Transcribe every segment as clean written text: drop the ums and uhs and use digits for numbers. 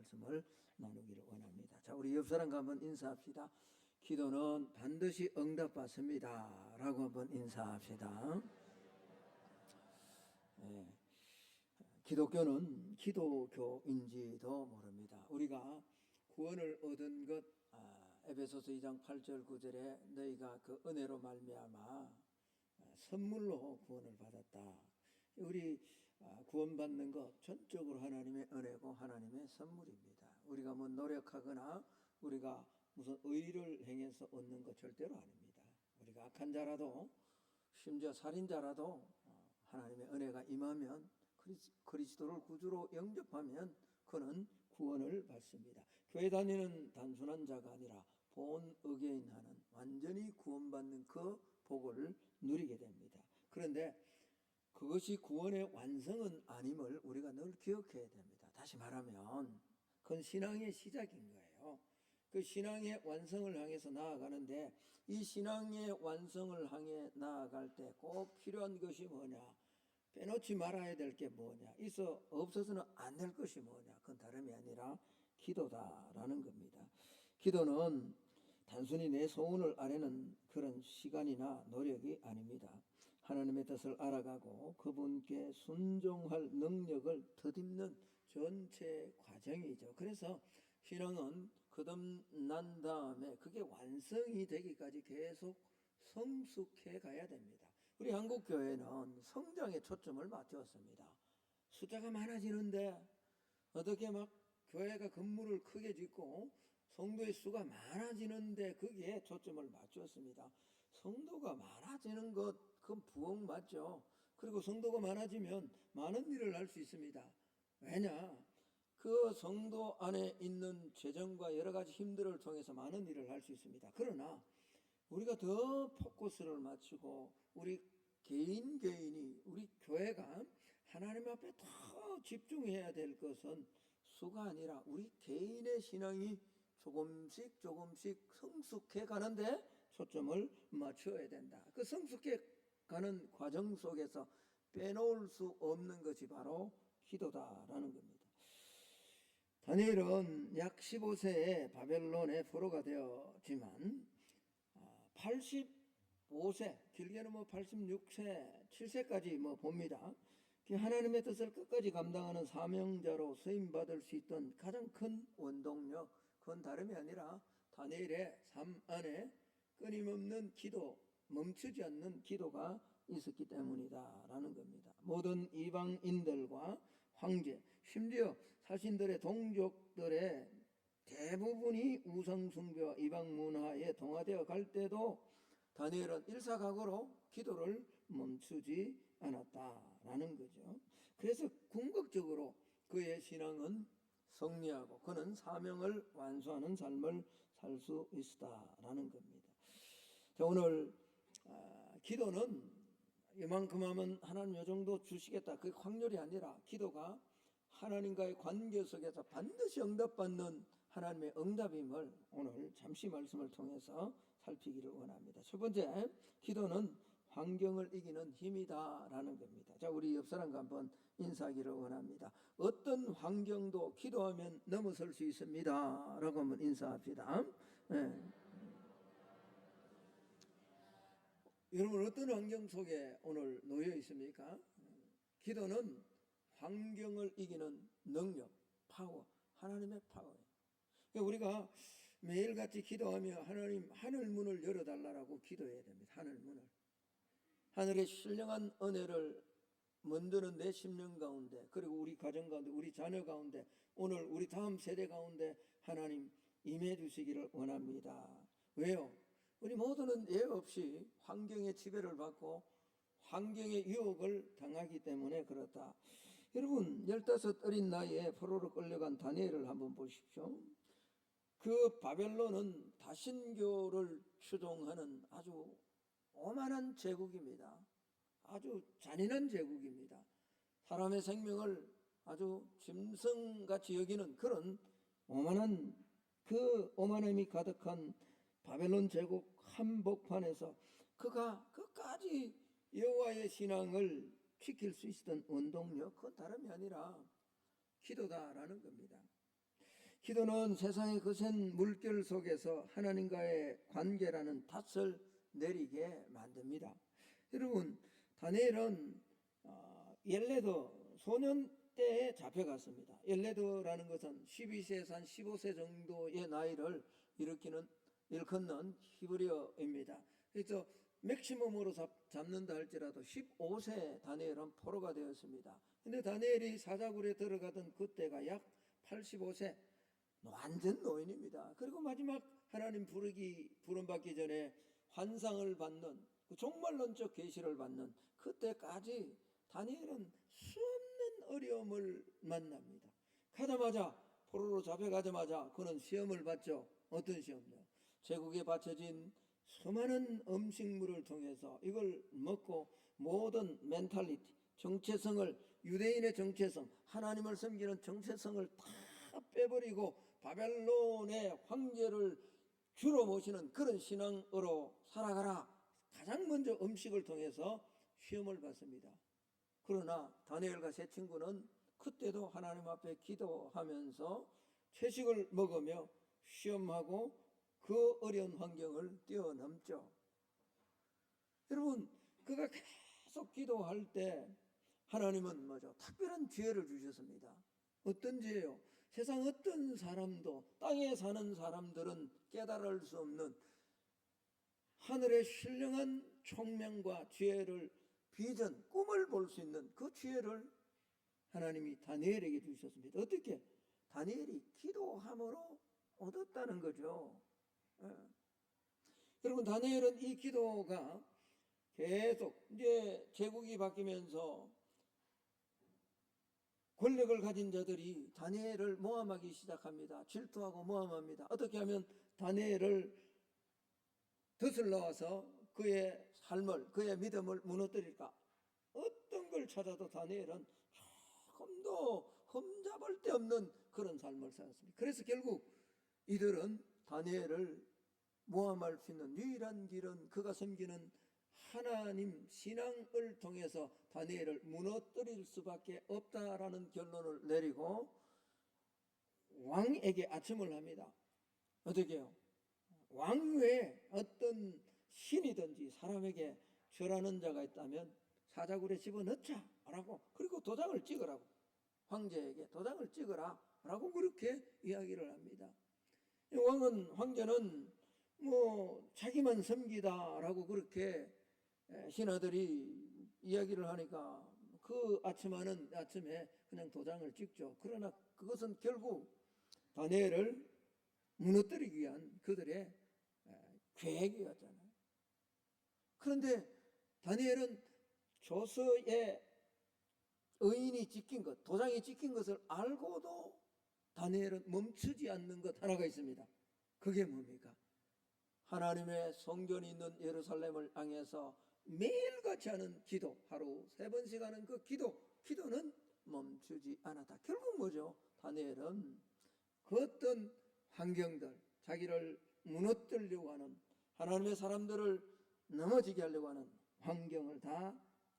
말씀을 나누기를 원합니다. 자, 우리 옆 사람과 한번 인사합시다. 기도는 반드시 응답받습니다 라고 한번 인사합시다. 네. 기독교는 기도교인지도 모릅니다. 우리가 구원을 얻은 것, 에베소서 2장 8절 9절에 너희가 그 은혜로 말미암아 선물로 구원을 받았다. 우리 구원받는 것 전적으로 하나님의 은혜고 하나님의 선물입니다. 우리가 뭐 노력하거나 우리가 무슨 의를 행해서 얻는 것 절대로 아닙니다. 우리가 악한 자라도 심지어 살인자라도 하나님의 은혜가 임하면 그리스도를 구주로 영접하면 그는 구원을 받습니다. 교회 다니는 단순한 자가 아니라 본 어게인하는 완전히 구원받는 그 복을 누리게 됩니다. 그런데 그것이 구원의 완성은 아님을 우리가 늘 기억해야 됩니다. 다시 말하면 그건 신앙의 시작인 거예요. 그 신앙의 완성을 향해서 나아가는데 이 신앙의 완성을 향해 나아갈 때 꼭 필요한 것이 뭐냐? 빼놓지 말아야 될 게 뭐냐? 없어서는 안 될 것이 뭐냐? 그건 다름이 아니라 기도다라는 겁니다. 기도는 단순히 내 소원을 아뢰는 그런 시간이나 노력이 아닙니다. 하나님의 뜻을 알아가고 그분께 순종할 능력을 덧입는 전체 과정이죠. 그래서 신앙은 거듭난 다음에 그게 완성이 되기까지 계속 성숙해 가야 됩니다. 우리 한국 교회는 성장에 초점을 맞추었습니다. 숫자가 많아지는데 어떻게 막 교회가 건물을 크게 짓고 성도의 수가 많아지는데 거기에 초점을 맞추었습니다. 성도가 많아지는 것 그건 부흥 맞죠. 그리고 성도가 많아지면 많은 일을 할 수 있습니다. 왜냐? 그 성도 안에 있는 재정과 여러 가지 힘들을 통해서 많은 일을 할 수 있습니다. 그러나 우리가 더 포커스를 맞추고 우리 개인이 우리 교회가 하나님 앞에 더 집중해야 될 것은 수가 아니라 우리 개인의 신앙이 조금씩 성숙해 가는데 초점을 맞춰야 된다. 그 성숙해 가는 과정 속에서 빼놓을 수 없는 것이 바로 기도다라는 겁니다. 다니엘은 약 15세에 바벨론의 포로가 되었지만 85세, 길게는 86세, 7세까지 봅니다. 하나님의 뜻을 끝까지 감당하는 사명자로 쓰임받을 수 있던 가장 큰 원동력, 그건 다름이 아니라 다니엘의 삶 안에 끊임없는 기도, 멈추지 않는 기도가 있었기 때문이다라는 겁니다. 모든 이방인들과 황제, 심지어 자신들의 동족들의 대부분이 우상숭배와 이방 문화에 동화되어 갈 때도 다니엘은 일사각오로 기도를 멈추지 않았다라는 거죠. 그래서 궁극적으로 그의 신앙은 승리하고 그는 사명을 완수하는 삶을 살 수 있었다라는 겁니다. 자, 오늘 기도는 이만큼 하면 하나님 이 정도 주시겠다, 그게 확률이 아니라 기도가 하나님과의 관계 속에서 반드시 응답받는 하나님의 응답임을 오늘 잠시 말씀을 통해서 살피기를 원합니다. 첫 번째, 기도는 환경을 이기는 힘이다라는 겁니다. 자, 우리 옆 사람과 한번 인사하기를 원합니다. 어떤 환경도 기도하면 넘어설 수 있습니다 라고 한번 인사합시다. 네. 여러분, 어떤 환경 속에 오늘 놓여 있습니까? 기도는 환경을 이기는 능력, 파워, 하나님의 파워예요. 그러니까 우리가 매일같이 기도하며 하나님 하늘 문을 열어달라고 기도해야 됩니다. 하늘 문을. 하늘의 신령한 은혜를 만드는 내 심령 가운데, 그리고 우리 가정 가운데, 우리 자녀 가운데, 오늘 우리 다음 세대 가운데 하나님 임해 주시기를 원합니다. 왜요? 우리 모두는 예 없이 환경의 지배를 받고 환경의 유혹을 당하기 때문에 그렇다. 여러분, 15 어린 나이에 포로로 끌려간 다니엘을 한번 보십시오. 그 바벨론은 다신교를 추종하는 아주 오만한 제국입니다. 아주 잔인한 제국입니다. 사람의 생명을 아주 짐승같이 여기는 그런 오만한, 그 오만함이 가득한 바벨론 제국 한복판에서 그가 끝까지 여호와의 신앙을 지킬 수 있었던 원동력, 그건 다름이 아니라 기도다라는 겁니다. 기도는 세상의 거센 물결 속에서 하나님과의 관계라는 닷을 내리게 만듭니다. 여러분, 다니엘은 엘레드 소년 때에 잡혀갔습니다. 엘레드라는 것은 12세에서 한 15세 정도의 나이를 일컫는 히브리어입니다. 그래서 맥시멈으로 잡는다 할지라도 15세 다니엘은 포로가 되었습니다. 근데 다니엘이 사자굴에 들어가던 그때가 약 85세, 완전 노인입니다. 그리고 마지막 하나님 부름받기 전에 환상을 받는 그 종말론적 계시를 받는 그때까지 다니엘은 수없는 어려움을 만납니다. 가자마자 포로로 잡혀가자마자 그는 시험을 받죠. 어떤 시험요? 제국에 바쳐진 수많은 음식물을 통해서 이걸 먹고 모든 멘탈리티, 정체성을, 유대인의 정체성, 하나님을 섬기는 정체성을 다 빼버리고 바벨론의 황제를 주로 모시는 그런 신앙으로 살아가라. 가장 먼저 음식을 통해서 시험을 받습니다. 그러나 다니엘과 세 친구는 그때도 하나님 앞에 기도하면서 채식을 먹으며 시험하고 그 어려운 환경을 뛰어넘죠. 여러분, 그가 계속 기도할 때 하나님은 뭐죠? 특별한 지혜를 주셨습니다. 어떤 지혜요? 세상 어떤 사람도, 땅에 사는 사람들은 깨달을 수 없는 하늘의 신령한 총명과 지혜를, 비전, 꿈을 볼 수 있는 그 지혜를 하나님이 다니엘에게 주셨습니다. 어떻게? 다니엘이 기도함으로 얻었다는 거죠. 여러분, 다니엘은 이 기도가 계속 이제 제국이 바뀌면서 권력을 가진 자들이 다니엘을 모함하기 시작합니다. 질투하고 모함합니다. 어떻게 하면 다니엘을 덫을 넣어서 그의 삶을, 그의 믿음을 무너뜨릴까? 어떤 걸 찾아도 다니엘은 조금도 흠잡을 데 없는 그런 삶을 살았습니다. 그래서 결국 이들은 다니엘을 모함할 수 있는 유일한 길은 그가 섬기는 하나님 신앙을 통해서 다니엘을 무너뜨릴 수밖에 없다라는 결론을 내리고 왕에게 아첨을 합니다. 어떻게 해요? 왕 외에 어떤 신이든지 사람에게 절하는 자가 있다면 사자굴에 집어넣자라고, 그리고 도장을 찍으라고, 황제에게 도장을 찍으라라고 그렇게 이야기를 합니다. 황제는 뭐 자기만 섬기다라고 그렇게 신하들이 이야기를 하니까 그 아침에 그냥 도장을 찍죠. 그러나 그것은 결국 다니엘을 무너뜨리기 위한 그들의 계획이었잖아요. 그런데 다니엘은 조서에 의인이 찍힌 것, 도장이 찍힌 것을 알고도 다니엘은 멈추지 않는 것 하나가 있습니다. 그게 뭡니까? 하나님의 성전이 있는 예루살렘을 향해서 매일같이 하는 기도, 하루 3번씩 하는 그 기도는 멈추지 않았다. 결국 뭐죠? 다니엘은 그 어떤 환경들, 자기를 무너뜨리려고 하는, 하나님의 사람들을 넘어지게 하려고 하는 환경을 다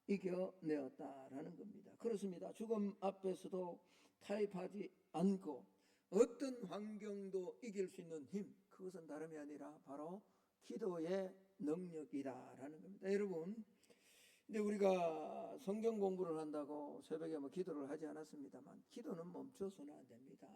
이겨내었다라는 겁니다. 그렇습니다. 죽음 앞에서도 타협하지 않고 어떤 환경도 이길 수 있는 힘, 그것은 다름이 아니라 바로 기도의 능력이다라는 겁니다. 여러분, 근데 우리가 성경 공부를 한다고 새벽에 기도를 하지 않았습니다만 기도는 멈춰서는 안 됩니다.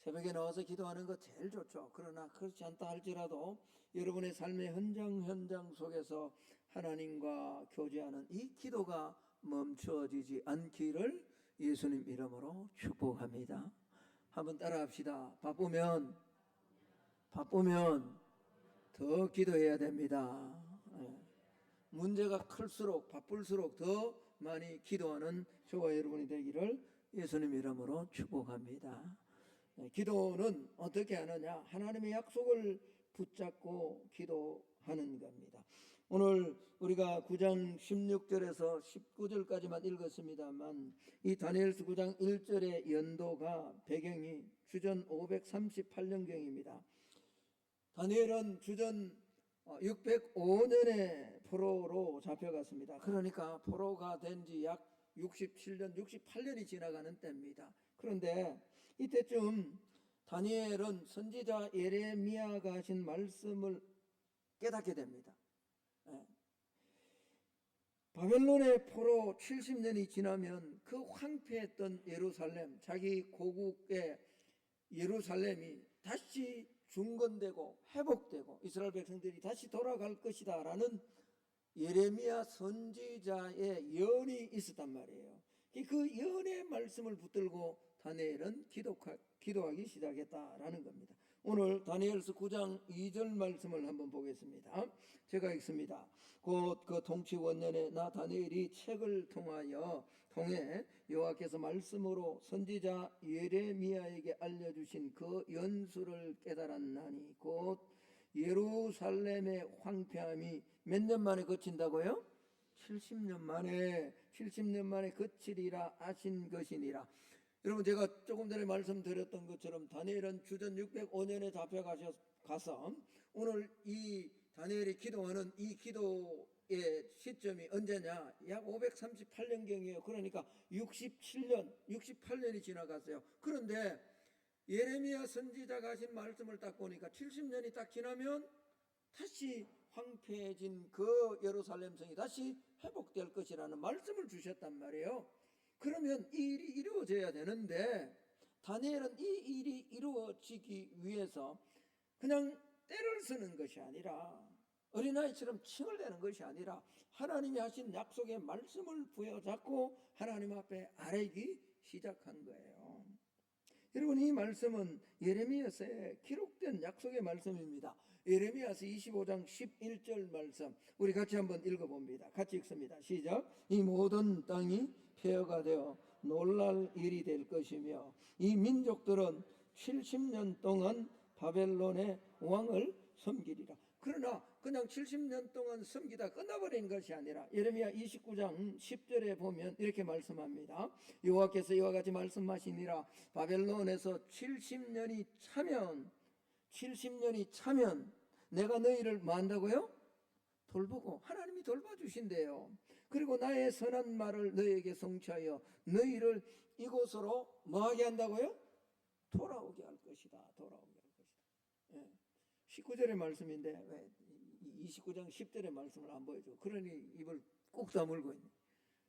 새벽에 나와서 기도하는 거 제일 좋죠. 그러나 그렇지 않다 할지라도 여러분의 삶의 현장 속에서 하나님과 교제하는 이 기도가 멈춰지지 않기를 예수님 이름으로 축복합니다. 한번 따라합시다. 바쁘면 더 기도해야 됩니다. 문제가 클수록 바쁠수록 더 많이 기도하는 저와 여러분이 되기를 예수님 이름으로 축복합니다. 기도는 어떻게 하느냐? 하나님의 약속을 붙잡고 기도하는 겁니다. 오늘 우리가 9장 16절에서 19절까지만 읽었습니다만 이 다니엘서 9장 1절의 연도가 배경이 주전 538년경입니다. 다니엘은 주전 605년에 포로로 잡혀갔습니다. 그러니까 포로가 된 지 약 67년, 68년이 지나가는 때입니다. 그런데 이때쯤 다니엘은 선지자 예레미야가 하신 말씀을 깨닫게 됩니다. 바벨론의 포로 70년이 지나면 그 황폐했던 예루살렘, 자기 고국의 예루살렘이 다시 중건되고 회복되고 이스라엘 백성들이 다시 돌아갈 것이다 라는 예레미야 선지자의 예언이 있었단 말이에요. 그 예언의 말씀을 붙들고 다니엘은 기도하기 시작했다라는 겁니다. 오늘 다니엘서 9장 2절 말씀을 한번 보겠습니다. 제가 읽습니다. 곧 그 통치 원년에 나 다니엘이 책을 통해 여호와께서 말씀으로 선지자 예레미야에게 알려주신 그 연수를 깨달았나니 곧 예루살렘의 황폐함이 몇 년 만에 그친다고요? 70년 만에 그치리라 하신 것이니라. 여러분, 제가 조금 전에 말씀드렸던 것처럼 다니엘은 주전 605년에 잡혀가서 오늘 이 다니엘이 기도하는 이 기도의 시점이 언제냐? 약 538년경이에요. 그러니까 68년이 지나갔어요. 그런데 예레미야 선지자가 하신 말씀을 딱 보니까 70년이 딱 지나면 다시 황폐해진 그 예루살렘 성이 다시 회복될 것이라는 말씀을 주셨단 말이에요. 그러면 이 일이 이루어져야 되는데 다니엘은 이 일이 이루어지기 위해서 그냥 때를 쓰는 것이 아니라 어린아이처럼 칭을 내는 것이 아니라 하나님이 하신 약속의 말씀을 부여잡고 하나님 앞에 아뢰기 시작한 거예요. 여러분, 이 말씀은 예레미야서에 기록된 약속의 말씀입니다. 예레미야서 25장 11절 말씀 우리 같이 한번 읽어봅니다. 같이 읽습니다. 시작. 이 모든 땅이 폐허가 되어 놀랄 일이 될 것이며 이 민족들은 70년 동안 바벨론의 왕을 섬기리라. 그러나 그냥 70년 동안 섬기다 끝나버린 것이 아니라 예레미야 29장 10절에 보면 이렇게 말씀합니다. 여호와께서 이와 같이 말씀하시니라. 바벨론에서 70년이 차면 내가 너희를 뭐 한다고요? 돌보고 하나님이 돌봐주신대요. 그리고 나의 선한 말을 너희에게 성취하여 너희를 이곳으로 뭐하게 한다고요? 돌아오게 할 것이다. 19절의 말씀인데 왜 29장 10절의 말씀을 안 보여줘? 그러니 입을 꾹 다물고 있네.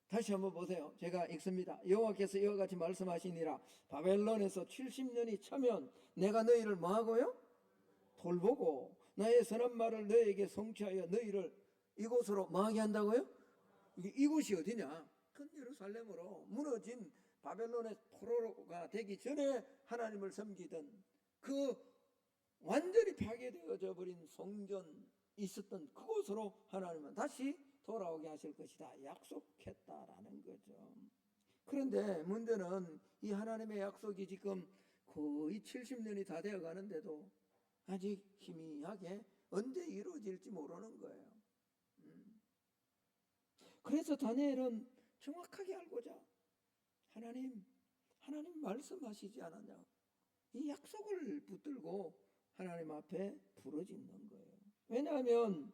다시 한번 보세요. 제가 읽습니다. 여호와께서 이와 같이 말씀하시니라. 바벨론에서 70년이 차면 내가 너희를 뭐하고요? 돌보고 나의 선한 말을 너희에게 성취하여 너희를 이곳으로 뭐하게 한다고요? 이곳이 어디냐? 큰 예루살렘으로 무너진 바벨론의 포로가 되기 전에 하나님을 섬기던 그 완전히 파괴되어져 버린 성전 있었던 그곳으로 하나님은 다시 돌아오게 하실 것이다 약속했다라는 거죠. 그런데 문제는 이 하나님의 약속이 지금 거의 70년이 다 되어 가는데도 아직 희미하게 언제 이루어질지 모르는 거예요. 그래서 다니엘은 정확하게 알고자 하나님 말씀하시지 않았냐, 이 약속을 붙들고 하나님 앞에 부르짖는 거예요. 왜냐하면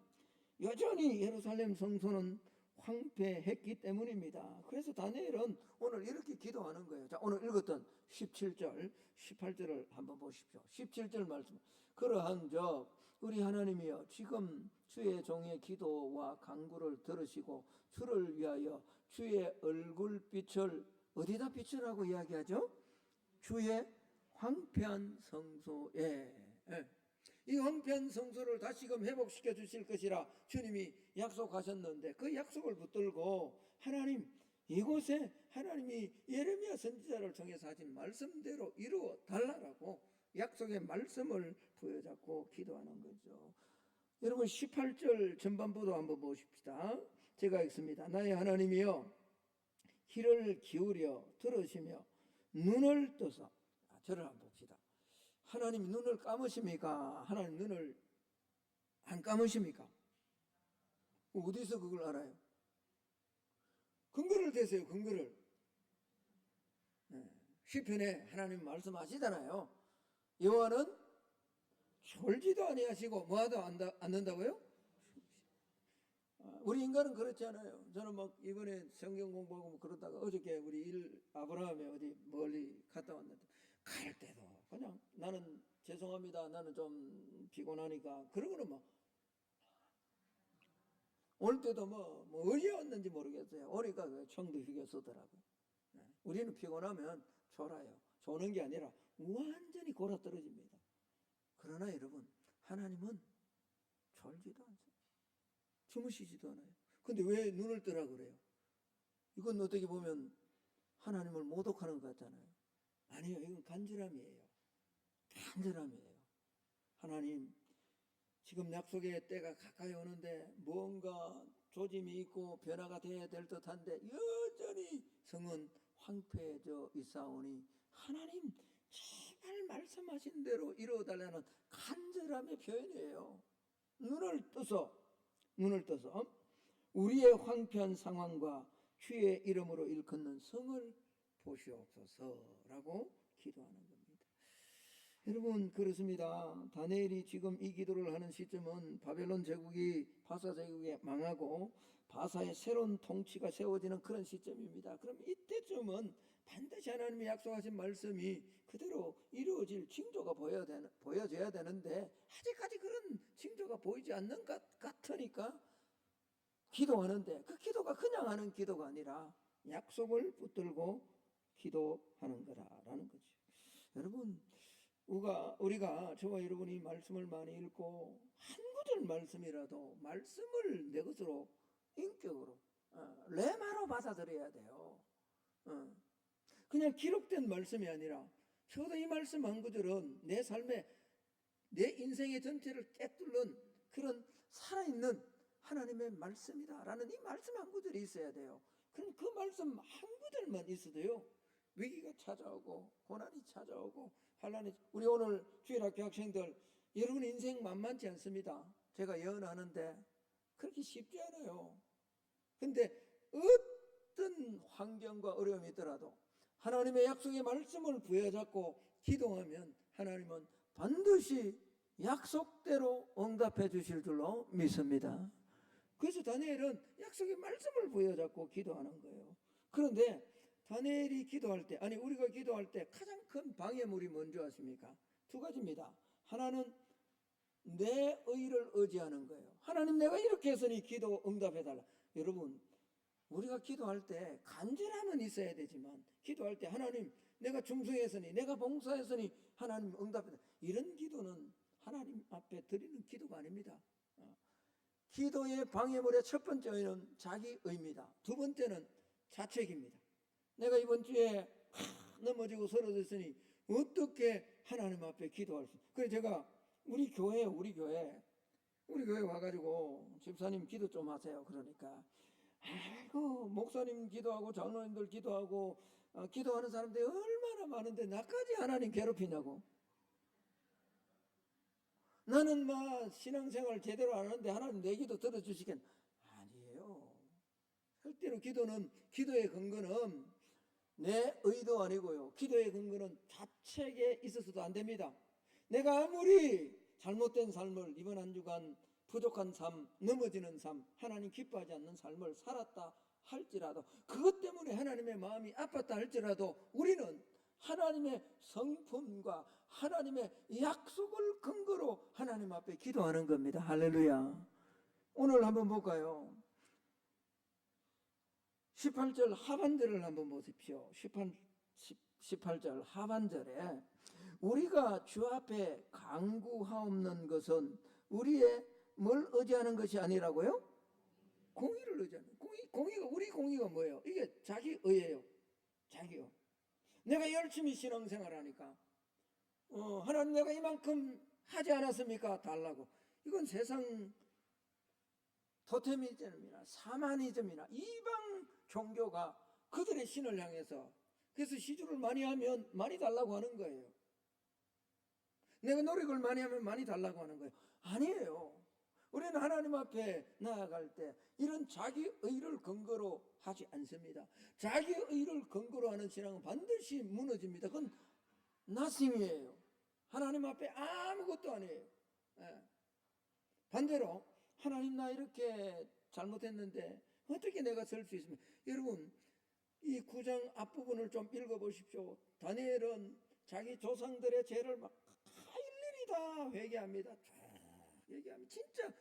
여전히 예루살렘 성소는 황폐했기 때문입니다. 그래서 다니엘은 오늘 이렇게 기도하는 거예요. 자, 오늘 읽었던 17절 18절을 한번 보십시오. 17절 말씀. 그러한즉 우리 하나님이여 지금 주의 종의 기도와 간구를 들으시고 주를 위하여 주의 얼굴빛을 어디다 비추라고 이야기하죠? 주의 황폐한 성소에. 이 황폐한 성소를 다시금 회복시켜 주실 것이라 주님이 약속하셨는데 그 약속을 붙들고 하나님 이곳에 하나님이 예레미야 선지자를 통해서 하신 말씀대로 이루어 달라라고 약속의 말씀을 부여잡고 기도하는 거죠. 여러분 18절 전반부도 한번 보십시다. 제가 읽습니다. 나의 하나님이여 귀를 기울여 들으시며 눈을 떠서 저를 한번 봅시다. 하나님 눈을 감으십니까? 하나님 눈을 안 감으십니까? 어디서 그걸 알아요? 근거를 대세요. 근거를. 시편에 하나님 말씀하시잖아요. 여호와는 졸지도 아니하시고 뭐하도 않는다고요? 우리 인간은 그렇지 않아요. 저는 막 이번에 성경 공부하고 뭐 그러다가 어저께 우리 아브라함이 어디 멀리 갔다 왔는데 갈 때도 그냥 나는 죄송합니다. 나는 좀 피곤하니까 그러고는 뭐 올 때도 뭐 어디 왔는지 모르겠어요. 오니까 청도 휴게 쓰더라고요. 우리는 피곤하면 졸아요. 조는 게 아니라 완전히 골아떨어집니다. 그러나 여러분, 하나님은 졸지도 않습니다. 주무시지도 않아요. 근데 왜 눈을 뜨라 그래요? 이건 어떻게 보면 하나님을 모독하는 것 같잖아요. 아니에요. 이건 간절함이에요. 간절함이에요. 하나님, 지금 약속의 때가 가까이 오는데 뭔가 조짐이 있고 변화가 되어야 될 듯한데 여전히 성은 황폐해져 있사오니 하나님 제발 말씀하신 대로 이루어달라는 간절함의 표현이에요. 눈을 떠서 우리의 황폐한 상황과 주의 이름으로 일컫는 성을 보시옵소서라고 기도하는 겁니다. 여러분, 그렇습니다. 다니엘이 지금 이 기도를 하는 시점은 바벨론 제국이 바사 제국에 망하고 바사의 새로운 통치가 세워지는 그런 시점입니다. 그럼 이때쯤은 반드시 하나님이 약속하신 말씀이 그대로 이루어질 징조가 보여져야 되는데 아직까지 그런 징조가 보이지 않는 것 같으니까 기도하는데 그 기도가 그냥 하는 기도가 아니라 약속을 붙들고 기도하는 거라는 거죠. 여러분, 우리가 저와 여러분이 말씀을 많이 읽고 한 구절 말씀이라도 말씀을 내 것으로 인격으로 레마로 받아들여야 돼요. 그냥 기록된 말씀이 아니라 적어도 이 말씀 한 구절은 내 삶에 내 인생의 전체를 꿰뚫는 그런 살아있는 하나님의 말씀이다라는 이 말씀 한 구절이 있어야 돼요. 그럼 그 말씀 한 구절만 있어도요, 위기가 찾아오고 고난이 찾아오고 환란이. 우리 오늘 주일학교 학생들, 여러분 인생 만만치 않습니다. 제가 예언하는데 그렇게 쉽지 않아요. 근데 어떤 환경과 어려움이 있더라도 하나님의 약속의 말씀을 부여잡고 기도하면 하나님은 반드시 약속대로 응답해 주실 줄로 믿습니다. 그래서 다니엘은 약속의 말씀을 부여잡고 기도하는 거예요. 그런데 다니엘이 기도할 때, 아니 우리가 기도할 때 가장 큰 방해물이 뭔지 아십니까? 두 가지입니다. 하나는 내 의를 의지하는 거예요. 하나님, 내가 이렇게 했으니 기도 응답해달라. 여러분, 우리가 기도할 때 간절함은 있어야 되지만 기도할 때 하나님, 내가 충성했으니, 내가 봉사했으니 하나님 응답해달라, 이런 기도는 하나님 앞에 드리는 기도가 아닙니다. 기도의 방해물의 첫 번째는 자기의입니다. 두 번째는 자책입니다. 내가 이번 주에 넘어지고 쓰러졌으니 어떻게 하나님 앞에 기도할 수. 그래서 제가 우리 교회 와가지고 집사님 기도 좀 하세요. 그러니까 아이고, 목사님 기도하고 장로님들 기도하고 기도하는 사람들이 얼마나 많은데 나까지 하나님 괴롭히냐고. 나는 막 신앙생활 제대로 안 하는데 하나님 내 기도 들어주시겠. 아니에요. 절대로 기도의 근거는 내 의도 아니고요, 기도의 근거는 자책에 있어서도 안 됩니다. 내가 아무리 잘못된 삶을, 이번 한 주간 부족한 삶, 넘어지는 삶, 하나님 기뻐하지 않는 삶을 살았다 할지라도, 그것 때문에 하나님의 마음이 아팠다 할지라도 우리는 하나님의 성품과 하나님의 약속을 근거로 하나님 앞에 기도하는 겁니다. 할렐루야. 오늘 한번 볼까요? 18절 하반절을 한번 보십시오. 18절 하반절에 우리가 주 앞에 간구하옵는 것은 우리의 뭘 의지하는 것이 아니라고요? 공의를 의지하는. 우리 공의가 뭐예요? 이게 자기의예요. 자기의. 내가 열심히 신앙생활하니까 하나님, 내가 이만큼 하지 않았습니까? 달라고. 이건 세상 토테미즘이나 사마니즘이나 이방 종교가 그들의 신을 향해서, 그래서 시주를 많이 하면 많이 달라고 하는 거예요. 내가 노력을 많이 하면 많이 달라고 하는 거예요. 아니에요. 우리는 하나님 앞에 나아갈 때 이런 자기의를 근거로 하지 않습니다. 자기의를 근거로 하는 신앙은 반드시 무너집니다. 그건 nothing이에요. 하나님 앞에 아무것도 아니에요. 반대로 하나님, 나 이렇게 잘못했는데 어떻게 내가 설 수 있습니까? 여러분, 이 9장 앞부분을 좀 읽어보십시오. 다니엘은 자기 조상들의 죄를 막 일일이 다 회개합니다. 쭉 얘기하면 진짜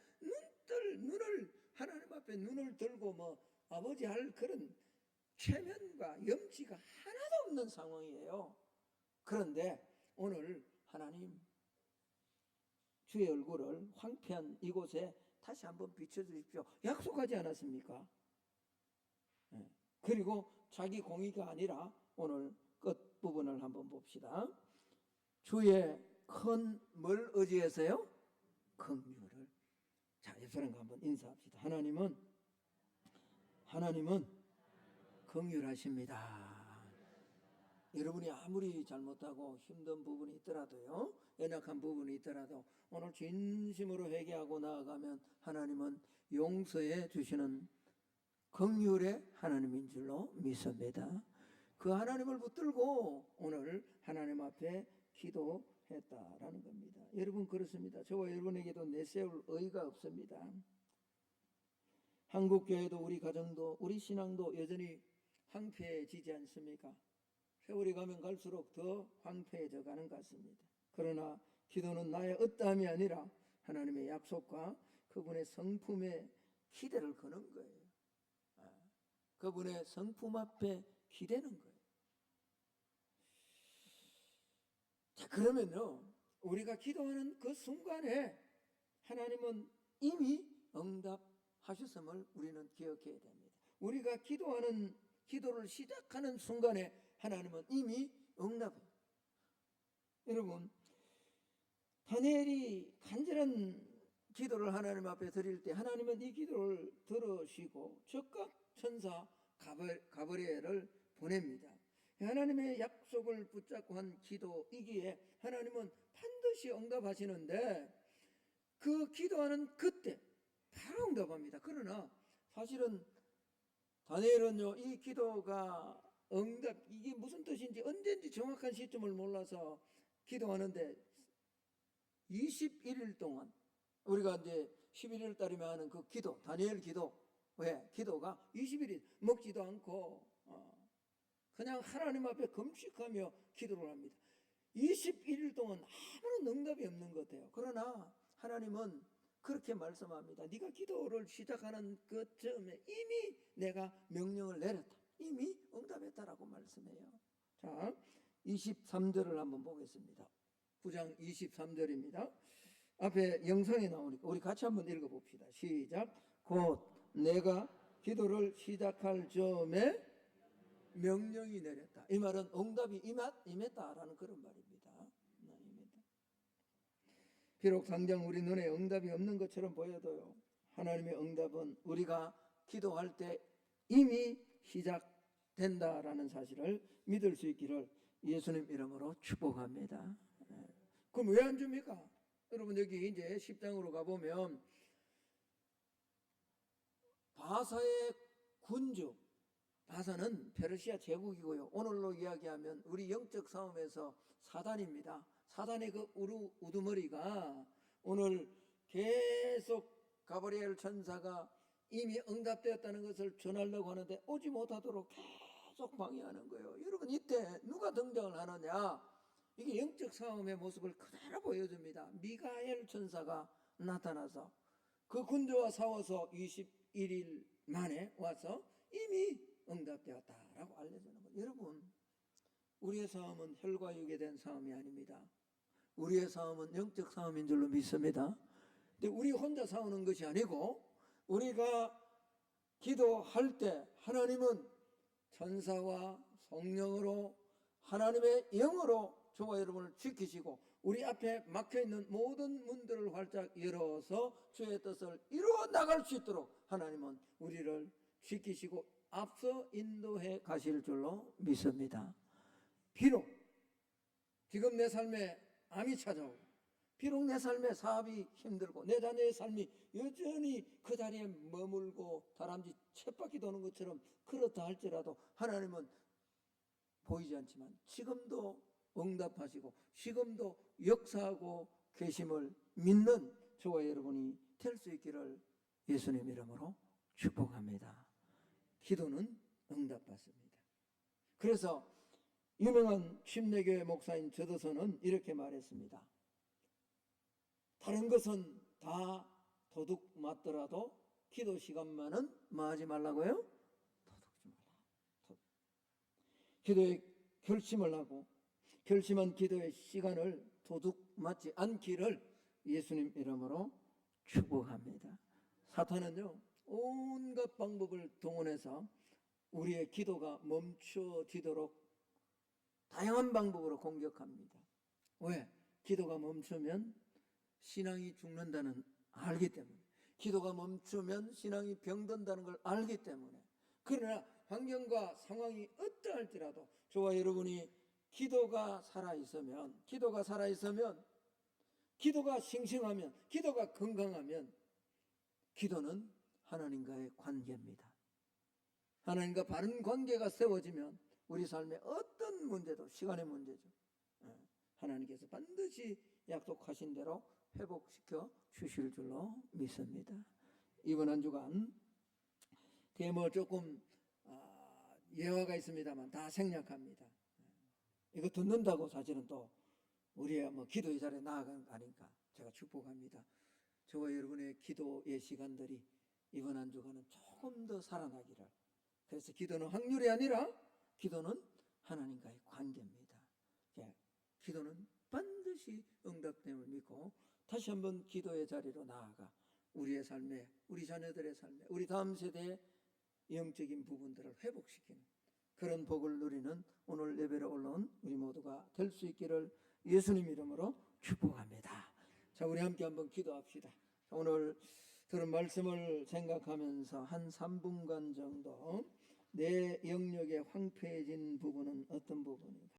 눈을 하나님 앞에 눈을 들고 뭐 아버지 할 그런 체면과 염치가 하나도 없는 상황이에요. 그런데 오늘 하나님 주의 얼굴을 황폐한 이곳에 다시 한번 비춰주십시오. 약속하지 않았습니까? 그리고 자기 공의가 아니라 오늘 끝부분을 한번 봅시다. 주의 큰 뭘 의지해서요? 긍휼을. 자, 옆 사람과 한번 인사합시다. 하나님은 긍휼하십니다. 여러분이 아무리 잘못하고 힘든 부분이 있더라도요, 연약한 부분이 있더라도 오늘 진심으로 회개하고 나아가면 하나님은 용서해 주시는 긍휼의 하나님인 줄로 믿습니다. 그 하나님을 붙들고 오늘 하나님 앞에 기도했다라는 겁니다. 여러분 그렇습니다. 저와 여러분에게도 내세울 의의가 없습니다. 한국교회도 우리 가정도 우리 신앙도 여전히 황폐해지지 않습니까? 세월이 가면 갈수록 더 황폐해져 가는 것 같습니다. 그러나 기도는 나의 어떠함이 아니라 하나님의 약속과 그분의 성품에 기대를 거는 거예요. 그분의 성품 앞에 기대는 거예요. 자, 그러면요, 우리가 기도하는 그 순간에 하나님은 이미 응답하셨음을 우리는 기억해야 됩니다. 우리가 기도를 시작하는 순간에 하나님은 이미 응답해요. 여러분, 다니엘이 간절한 기도를 하나님 앞에 드릴 때 하나님은 이 기도를 들으시고 즉각 천사 가브리엘을 보냅니다. 하나님의 약속을 붙잡고 한 기도이기에 하나님은 반드시 응답하시는데 그 기도하는 그때 바로 응답합니다. 그러나 사실은 다니엘은요, 이 기도가 이게 무슨 뜻인지 언제인지 정확한 시점을 몰라서 기도하는데 21일 동안 우리가 이제 11월 달이면 하는 그 기도, 다니엘 기도, 왜? 기도가 21일 먹지도 않고 그냥 하나님 앞에 금식하며 기도를 합니다. 21일 동안 아무런 응답이 없는 것 같아요. 그러나 하나님은 그렇게 말씀합니다. 네가 기도를 시작하는 그쯤에 이미 내가 명령을 내렸다. 이미 응답했다라고 말씀해요. 자, 23절을 한번 보겠습니다. 9장 23절입니다. 앞에 영상이 나오니까 우리 같이 한번 읽어봅시다. 시작. 곧 내가 기도를 시작할 즈음에 명령이 내렸다. 이 말은 응답이 임했다라는 그런 말입니다. 비록 당장 우리 눈에 응답이 없는 것처럼 보여도요, 하나님의 응답은 우리가 기도할 때 이미 시작된다라는 사실을 믿을 수 있기를 예수님 이름으로 축복합니다. 그럼 왜 안 줍니까? 여러분 여기 이제 10장으로 가보면 바사의 군주, 바사는 페르시아 제국이고요, 오늘로 이야기하면 우리 영적 싸움에서 사단입니다. 사단의 그 우두머리가 오늘 계속 가브리엘 천사가 이미 응답되었다는 것을 전하려고 하는데 오지 못하도록 계속 방해하는 거예요. 여러분 이때 누가 등장을 하느냐? 이게 영적 싸움의 모습을 그대로 보여줍니다. 미가엘 천사가 나타나서 그 군주와 싸워서 21일 만에 와서 이미 응답되었다라고 알려주는 거예요. 여러분, 우리의 싸움은 혈과 육에 대한 싸움이 아닙니다. 우리의 싸움은 영적 싸움인 줄로 믿습니다. 근데 우리 혼자 싸우는 것이 아니고 우리가 기도할 때 하나님은 천사와 성령으로 하나님의 영으로 저와 여러분을 지키시고 우리 앞에 막혀있는 모든 문들을 활짝 열어서 주의 뜻을 이루어 나갈 수 있도록 하나님은 우리를 지키시고 앞서 인도해 가실 줄로 믿습니다. 비록 지금 내 삶에 암이 찾아오고 비록 내 삶의 사업이 힘들고 내 자녀의 삶이 여전히 그 자리에 머물고 다람쥐 쳇바퀴 도는 것처럼 그렇다 할지라도 하나님은 보이지 않지만 지금도 응답하시고 지금도 역사하고 계심을 믿는 저와 여러분이 될 수 있기를 예수님 이름으로 축복합니다. 기도는 응답받습니다. 그래서 유명한 침례교회 목사인 저더서는 이렇게 말했습니다. 다른 것은 다 도둑 맞더라도 기도 시간만은 뭐 하지 말라고요? 도둑지 말라. 기도에 결심을 하고 결심한 기도의 시간을 도둑 맞지 않기를 예수님 이름으로 축복합니다. 사탄은요, 온갖 방법을 동원해서 우리의 기도가 멈춰지도록 다양한 방법으로 공격합니다. 왜? 기도가 멈추면 신앙이 죽는다는 알기 때문에, 기도가 멈추면 신앙이 병든다는 걸 알기 때문에. 그러나 환경과 상황이 어떠할지라도 저와 여러분이 기도가 살아있으면, 기도가 싱싱하면, 기도가 건강하면, 기도는 하나님과의 관계입니다. 하나님과 바른 관계가 세워지면 우리 삶의 어떤 문제도, 시간의 문제죠, 하나님께서 반드시 약속하신 대로 회복시켜 주실 줄로 믿습니다. 이번 한 주간 대모 조금 예화가 있습니다만 다 생략합니다. 이거 듣는다고 사실은 또 우리의 기도의 자리에 나아가는 거 아닌가, 제가 축복합니다. 저와 여러분의 기도의 시간들이 이번 한 주간은 조금 더 살아나기를. 그래서 기도는 확률이 아니라 기도는 하나님과의 관계입니다. 기도는 반드시 응답됨을 믿고 다시 한번 기도의 자리로 나아가 우리의 삶에, 우리 자녀들의 삶에, 우리 다음 세대의 영적인 부분들을 회복시키는 그런 복을 누리는 오늘 예배로 올라온 우리 모두가 될 수 있기를 예수님 이름으로 축복합니다. 자, 우리 함께 한번 기도합시다. 오늘 들은 말씀을 생각하면서 한 3분간 정도 내 영역에 황폐해진 부분은 어떤 부분인가,